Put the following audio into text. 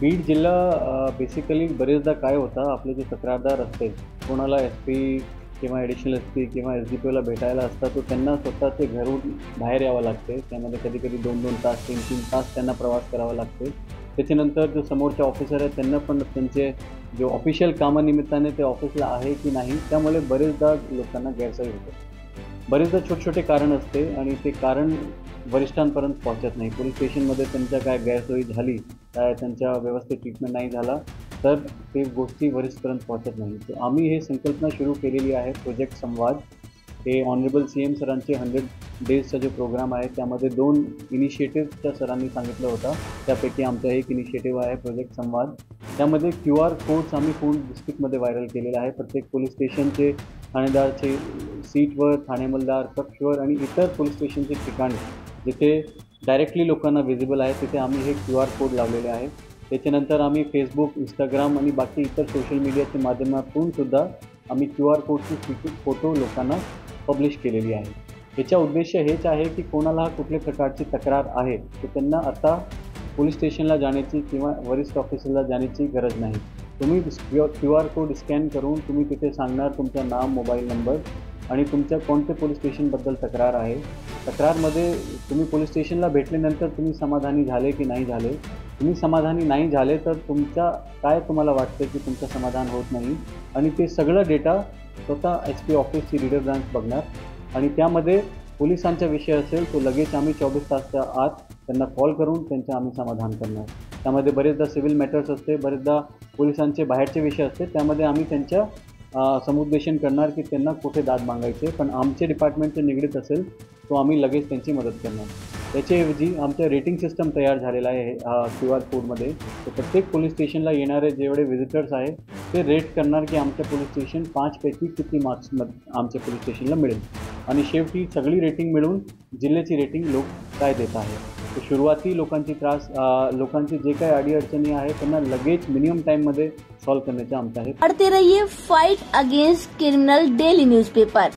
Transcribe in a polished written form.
बीड जिल्हा बेसिकली बरेचदा काय होतं, आपले जे तक्रारदार असते, कोणाला SP किंवा ॲडिशनल SP किंवा SDPOला भेटायला असतात, तो त्यांना स्वतःचे घरून बाहेर यावं लागते. त्यामध्ये कधी-कधी 2-2 तास, 3-3 तास त्यांना प्रवास करावा लागते. त्याच्यानंतर जो समोरचे ऑफिसर आहेत त्यांना पण त्यांचे जो ऑफिशियल कामानिमित्ताने ते ऑफिसला आहे की नाही, त्यामुळे बरेचदा लोकांना गैरसोय होते. बरेचदा छोटे-छोटे कारण असते आणि ते कारण वरिष्ठांपर्यंत पोहोचत नाही. पोलीस स्टेशनमध्ये त्यांच्या काय गैरसोयी झाली, काय त्यांच्या व्यवस्थित ट्रीटमेंट नाही झाला, तर ते गोष्टी वरिष्ठपर्यंत पोहोचत नाही. तर आम्ही हे संकल्पना सुरू केलेली आहे, प्रोजेक्ट संवाद. हे ऑनरेबल CM सरांचे 100 डेजचा जो प्रोग्राम आहे, त्यामध्ये 2 इनिशिएटिव्हच्या सरांनी सांगितलं होतं. त्यापैकी आमचा एक इनिशिएटिव्ह आहे प्रोजेक्ट संवाद. त्यामध्ये QR कोड्स आम्ही पूर्ण डिस्ट्रिक्टमध्ये व्हायरल केलेला आहे. प्रत्येक पोलीस स्टेशनचे ठाणेदारचे सीटवर, ठाणे अंमलदार कक्षवर आणि इतर पोलीस स्टेशनचे ठिकाणी जिथे डायरेक्टली लोकांना व्हिजिबल आहे, तिथे आम्ही हे QR कोड लावलेले आहे. त्याच्यानंतर आम्ही Facebook, Instagram आणि बाकी इतर सोशल मीडियाच्या माध्यमातून सुद्धा आम्ही QR कोडची फोटो लोकांना पब्लिश केलेली आहे. याचा उद्देश हेच आहे की कोणाला कुठल्या प्रकारची तक्रार आहे, तर त्यांना आता पोलीस स्टेशनला जाण्याची किंवा वरिष्ठ ऑफिसरला जाण्याची गरज नाही. तुम्ही QR कोड स्कॅन करून तुम्ही तिथे सांगणार तुमचं नाव, मोबाईल नंबर आणि तुमच्या कोणत्या पोलीस स्टेशनबद्दल तक्रार आहे. तक्रारमध्ये तुम्ही पोलीस स्टेशनला भेटल्यानंतर तुम्ही समाधानी झाले की नाही झाले. तुम्ही समाधानी नाही झाले तर काय तुम्हाला वाटतं की तुमचं समाधान होत नाही आणि ते सगळं डेटा स्वतः SP ऑफिसची रीडर ब्रांच बघणार आणि त्यामध्ये पोलिसांचा विषय असेल तो लगेच आम्ही 24 तासच्या आत त्यांना कॉल करून त्यांचं आम्ही समाधान करणार. त्यामध्ये बरेचदा सिव्हिल मॅटर्स असते, बरेचदा पोलिसांचे बाहेरचे विषय असते, त्यामध्ये आम्ही त्यांच्या समुपदेशन करणार की त्यांना कुठे दाद मागायचे, पण आमचे डिपार्टमेंटचे निगडीत असेल तो आम्ही लगेच त्यांची मदत करणार. त्याच्याऐवजी आमचं रेटिंग सिस्टम तयार झालेला आहे QR कोडमध्ये. तर प्रत्येक पोलीस स्टेशनला येणारे जेवढे व्हिजिटर्स आहे ते रेट करणार की आमचं पोलीस स्टेशन 5 पैकी किती मार्क्स आमच्या पोलीस स्टेशनला मिळेल आणि शेवटी सगळी रेटिंग मिळून जिल्ह्याची रेटिंग लोक काय देत आहे. तर सुरुवाती लोकांची जे काही अडीअडचणी आहे त्यांना लगेच मिनिमम टाइममध्ये सॉल्व्ह करण्याचा आमचा आहे. पढ़ते रहिए fight against criminal daily newspaper.